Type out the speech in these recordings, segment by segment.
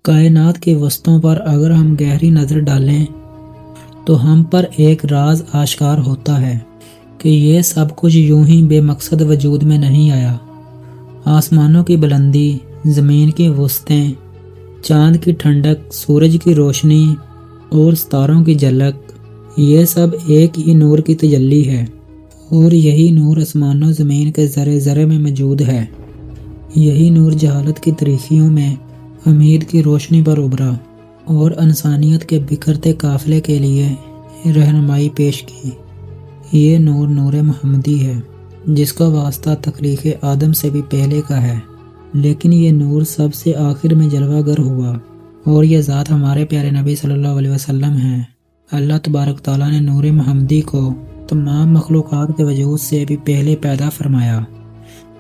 کائنات کی وسطوں پر اگر ہم گہری نظر ڈالیں تو ہم پر ایک راز آشکار ہوتا ہے کہ یہ سب کچھ یوں ہی بے مقصد وجود میں نہیں آیا۔ آسمانوں کی بلندی، زمین کی وسطیں، چاند کی ٹھنڈک، سورج کی روشنی اور ستاروں کی جھلک، یہ سب ایک ہی نور کی تجلی ہے، اور یہی نور آسمان و زمین کے ذرے ذرے میں موجود ہے۔ یہی نور جہالت کی تاریکیوں میں امید کی روشنی پر ابھرا اور انسانیت کے بکھرتے قافلے کے لیے رہنمائی پیش کی۔ یہ نور نور محمدی ہے، جس کا واسطہ تخلیق آدم سے بھی پہلے کا ہے، لیکن یہ نور سب سے آخر میں جلوہ گر ہوا، اور یہ ذات ہمارے پیارے نبی صلی اللہ علیہ وسلم ہیں۔ اللہ تبارک تعالیٰ نے نور محمدی کو تمام مخلوقات کے وجود سے بھی پہلے پیدا فرمایا۔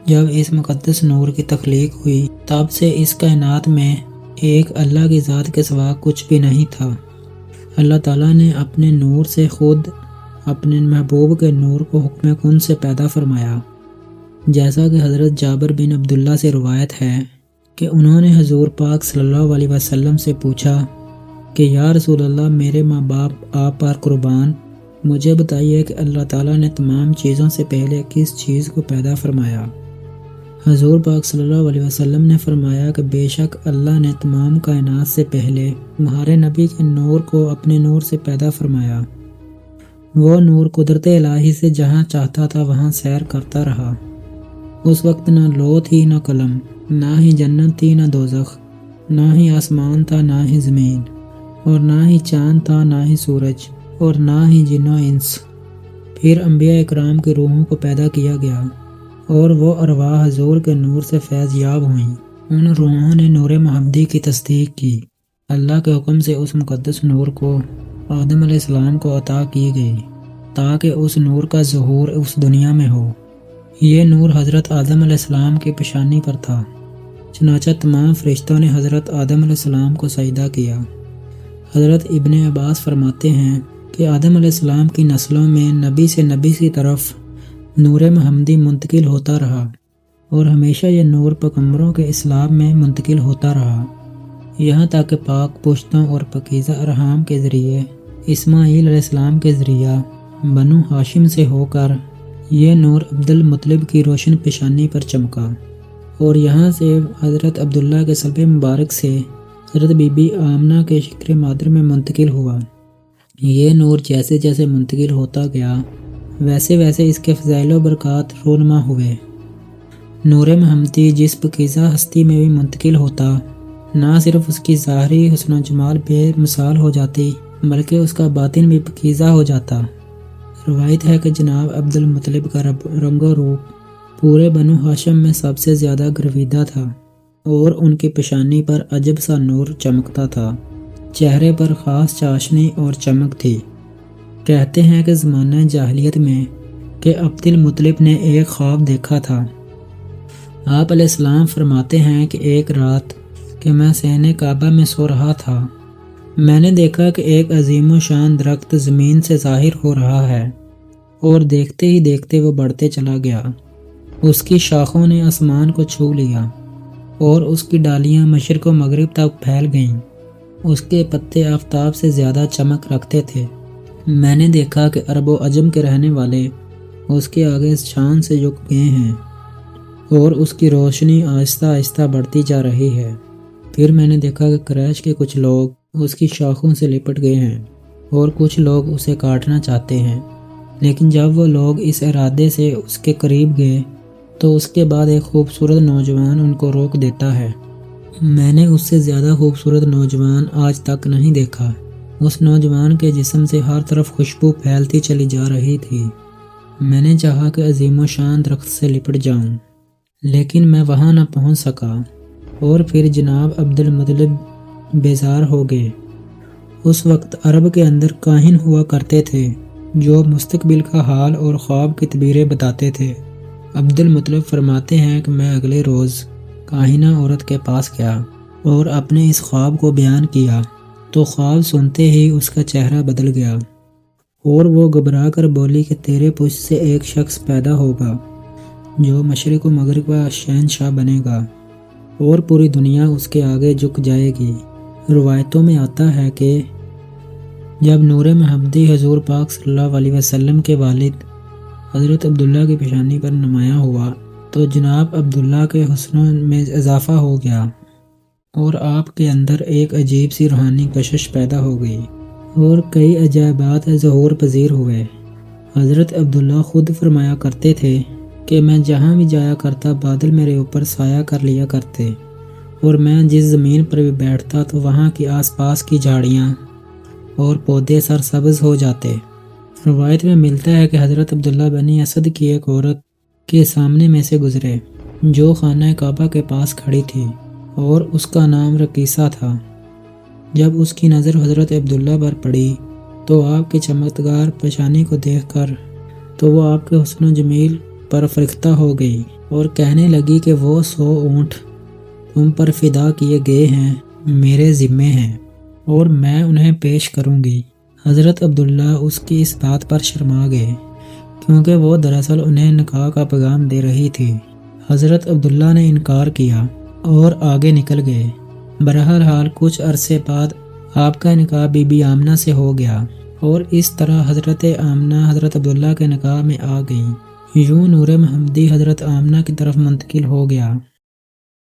جب اس مقدس نور کی تخلیق ہوئی، تب سے اس کائنات میں ایک اللہ کی ذات کے سوا کچھ بھی نہیں تھا۔ اللہ تعالیٰ نے اپنے نور سے خود اپنے محبوب کے نور کو حکم کن سے پیدا فرمایا، جیسا کہ حضرت جابر بن عبداللہ سے روایت ہے کہ انہوں نے حضور پاک صلی اللہ علیہ وسلم سے پوچھا کہ یا رسول اللہ، میرے ماں باپ آپ پر قربان، مجھے بتائیے کہ اللہ تعالیٰ نے تمام چیزوں سے پہلے کس چیز کو پیدا فرمایا؟ حضور پاک صلی اللہ علیہ وسلم نے فرمایا کہ بے شک اللہ نے تمام کائنات سے پہلے تمہارے نبی کے نور کو اپنے نور سے پیدا فرمایا۔ وہ نور قدرت الہی سے جہاں چاہتا تھا وہاں سیر کرتا رہا۔ اس وقت نہ لوح تھی نہ قلم، نہ ہی جنت تھی نہ دوزخ، نہ ہی آسمان تھا نہ ہی زمین، اور نہ ہی چاند تھا نہ ہی سورج، اور نہ ہی جن و انس۔ پھر انبیاء اکرام کی روحوں کو پیدا کیا گیا، اور وہ ارواح حضور کے نور سے فیض یاب ہوئیں۔ ان روحوں نے نور محمدی کی تصدیق کی۔ اللہ کے حکم سے اس مقدس نور کو آدم علیہ السلام کو عطا کی گئی تاکہ اس نور کا ظہور اس دنیا میں ہو۔ یہ نور حضرت آدم علیہ السلام کی پیشانی پر تھا، چنانچہ تمام فرشتوں نے حضرت آدم علیہ السلام کو سجدہ کیا۔ حضرت ابن عباس فرماتے ہیں کہ آدم علیہ السلام کی نسلوں میں نبی سے نبی کی طرف نور محمدی منتقل ہوتا رہا، اور ہمیشہ یہ نور پیغمبروں کے اسلام میں منتقل ہوتا رہا، یہاں تک کہ پاک پشتوں اور پاکیزہ ارحام کے ذریعے اسماعیل علیہ السلام کے ذریعہ بنو ہاشم سے ہو کر یہ نور عبد المطلب کی روشن پیشانی پر چمکا، اور یہاں سے حضرت عبداللہ کے صلب مبارک سے حضرت بی بی آمنہ کے شکر مادر میں منتقل ہوا۔ یہ نور جیسے جیسے منتقل ہوتا گیا، ویسے ویسے اس کے فضائل و برکات رونما ہوئے۔ نور محمدی جس پاکیزہ ہستی میں بھی منتقل ہوتا، نہ صرف اس کی ظاہری حسن و جمال بے مثال ہو جاتی، بلکہ اس کا باطن بھی پاکیزہ ہو جاتا۔ روایت ہے کہ جناب عبد المطلب کا رنگ و روپ پورے بنو ہاشم میں سب سے زیادہ گرویدہ تھا، اور ان کی پیشانی پر عجب سا نور چمکتا تھا، چہرے پر خاص چاشنی اور چمک تھی۔ کہتے ہیں کہ زمانہ جاہلیت میں کہ عبد المطلب نے ایک خواب دیکھا تھا۔ آپ علیہ السلام فرماتے ہیں کہ ایک رات کہ میں صحن کعبہ میں سو رہا تھا، میں نے دیکھا کہ ایک عظیم و شان درخت زمین سے ظاہر ہو رہا ہے، اور دیکھتے ہی دیکھتے وہ بڑھتے چلا گیا۔ اس کی شاخوں نے آسمان کو چھو لیا، اور اس کی ڈالیاں مشرق و مغرب تک پھیل گئیں۔ اس کے پتے آفتاب سے زیادہ چمک رکھتے تھے۔ میں نے دیکھا کہ عرب و عجم کے رہنے والے اس کے آگے شان سے جھک گئے ہیں، اور اس کی روشنی آہستہ آہستہ بڑھتی جا رہی ہے۔ پھر میں نے دیکھا کہ قریش کے کچھ لوگ اس کی شاخوں سے لپٹ گئے ہیں، اور کچھ لوگ اسے کاٹنا چاہتے ہیں، لیکن جب وہ لوگ اس ارادے سے اس کے قریب گئے تو اس کے بعد ایک خوبصورت نوجوان ان کو روک دیتا ہے۔ میں نے اس سے زیادہ خوبصورت نوجوان آج تک نہیں دیکھا۔ اس نوجوان کے جسم سے ہر طرف خوشبو پھیلتی چلی جا رہی تھی۔ میں نے چاہا کہ عظیم و شان درخت سے لپٹ جاؤں، لیکن میں وہاں نہ پہنچ سکا، اور پھر جناب عبد المطلب بیزار ہو گئے۔ اس وقت عرب کے اندر کاہن ہوا کرتے تھے جو مستقبل کا حال اور خواب کی تعبیریں بتاتے تھے۔ عبد المطلب فرماتے ہیں کہ میں اگلے روز کاہنہ عورت کے پاس گیا اور اپنے اس خواب کو بیان کیا، تو خواب سنتے ہی اس کا چہرہ بدل گیا، اور وہ گھبرا کر بولی کہ تیرے پشت سے ایک شخص پیدا ہوگا جو مشرق و مغرب کا شہنشاہ بنے گا، اور پوری دنیا اس کے آگے جھک جائے گی۔ روایتوں میں آتا ہے کہ جب نور محمدی حضور پاک صلی اللہ علیہ وسلم کے والد حضرت عبداللہ کی پیشانی پر نمایاں ہوا تو جناب عبداللہ کے حسن میں اضافہ ہو گیا اور آپ کے اندر ایک عجیب سی روحانی کشش پیدا ہو گئی اور کئی عجائبات ظہور پذیر ہوئے۔ حضرت عبداللہ خود فرمایا کرتے تھے کہ میں جہاں بھی جایا کرتا بادل میرے اوپر سایہ کر لیا کرتے اور میں جس زمین پر بھی بیٹھتا تو وہاں کی آس پاس کی جھاڑیاں اور پودے سرسبز ہو جاتے۔ روایت میں ملتا ہے کہ حضرت عبداللہ بنی اسد کی ایک عورت کے سامنے میں سے گزرے جو خانہ کعبہ کے پاس کھڑی تھی اور اس کا نام رقیصہ تھا۔ جب اس کی نظر حضرت عبداللہ پر پڑی تو آپ کی چمکدار پیشانی کو دیکھ کر تو وہ آپ کے حسن و جمیل پر فرختہ ہو گئی اور کہنے لگی کہ وہ 100 اونٹ تم پر فدا کیے گئے ہیں میرے ذمے ہیں اور میں انہیں پیش کروں گی۔ حضرت عبداللہ اس کی اس بات پر شرما گئے کیونکہ وہ دراصل انہیں نکاح کا پیغام دے رہی تھی۔ حضرت عبداللہ نے انکار کیا اور آگے نکل گئے۔ بہرحال کچھ عرصے بعد آپ کا نکاح بی بی آمنہ سے ہو گیا اور اس طرح حضرت آمنہ حضرت عبداللہ کے نکاح میں آ گئیں۔ یوں نور محمدی حضرت آمنہ کی طرف منتقل ہو گیا۔